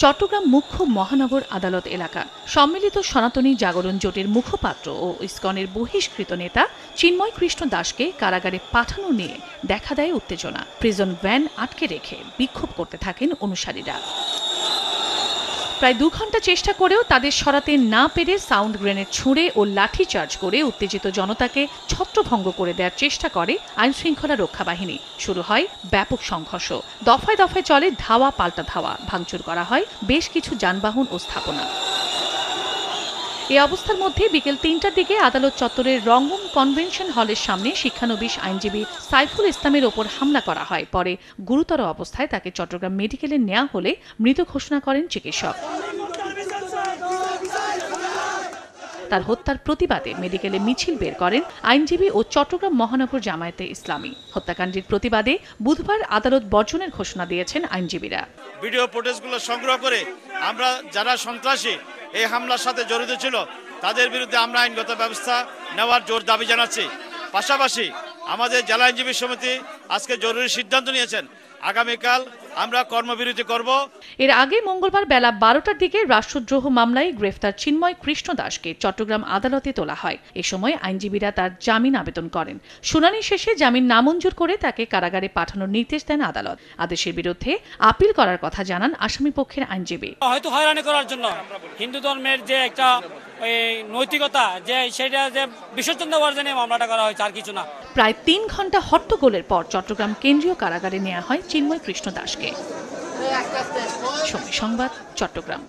চট্টগ্রাম মুখ্য মহানগর আদালত এলাকা সম্মিলিত সনাতনী জাগরণ জোটের মুখপাত্র ও ইসকনের বহিষ্কৃত নেতা চিন্ময় কৃষ্ণ দাসকে কারাগারে পাঠানো নিয়ে দেখা দেয় উত্তেজনা। প্রিজন ভ্যান আটকে রেখে বিক্ষোভ করতে থাকেন অনুসারীরা। প্রায় 2 ঘন্টা চেষ্টা করেও তাদের সরাতে না পেরে সাউন্ড গ্রেনেড ছুঁড়ে ও লাঠিচার্জ করে উত্তেজিত জনতাকে ছত্রভঙ্গ করে দেওয়ার চেষ্টা করে আইনশৃঙ্খলা রক্ষা বাহিনী। শুরু হয় ব্যাপক সংঘর্ষ। দফায় দফায় চলে ধাওয়া পাল্টা ধাওয়া, ভাঙচুর করা হয় বেশ কিছু যানবাহন ও স্থাপনা। এই অবস্থার মধ্যে বিকেল 3টার দিকে আদালত চত্বরের রঙ্গম কনভেনশন হলের সামনে শিক্ষানবিশ আইনজীবী সাইফুল ইসলামের ওপর হামলা করা হয়। পরে গুরুতর অবস্থায় তাকে চট্টগ্রাম মেডিকেলে নেওয়া হলে মৃত ঘোষণা করেন চিকিৎসক। তার হত্যার প্রতিবাদে মেডিকেলে মিছিল বের করেন আইনজীবী ও চট্টগ্রাম মহানগর জামায়াতে ইসলামী। হত্যাকাণ্ডের প্রতিবাদে বুধবার আদালত বর্জনের ঘোষণা দিয়েছেন আইনজীবীরা। ভিডিও ফুটেজগুলো সংগ্রহ করে আমরা যারা সন্ত্রাসী এই হামলার সাথে জড়িত ছিল তাদের বিরুদ্ধে আমরা আইনগত ব্যবস্থা নেওয়ার জোর দাবি জানাচ্ছি। পাশাপাশি আমাদের জেলা আইনজীবী সমিতি আজকে জরুরি সিদ্ধান্ত নিয়েছেন, আগামীকাল আমরা কর্মবিরতি করব। এর আগে মঙ্গলবার বেলা 12টার দিকে রাষ্ট্রদ্রোহ মামলায় গ্রেফতার চিন্ময় কৃষ্ণ দাসকে চট্টগ্রাম আদালতে তোলা হয়। এ সময় আইনজীবীরা তার জামিন আবেদন করেন। শুনানি শেষে জামিন নামঞ্জুর করে তাকে কারাগারে পাঠানোর নির্দেশ দেন আদালত। আদেশের বিরুদ্ধে আপিল করার কথা জানান আসামি পক্ষের আইনজীবী। হয়তো হয়রানি করার জন্য হিন্দু ধর্মের যে একটা নৈতিকতা যে সেটা যে বিসর্জন দেওয়ার জন্য মামলাটা করা হয়েছে, আর কিছু না। প্রায় 3 ঘন্টা হট্টগোলের পর চট্টগ্রাম কেন্দ্রীয় কারাগারে নেওয়া হয় চিন্ময় কৃষ্ণ দাসকে। সময় সংবাদ, চট্টগ্রাম।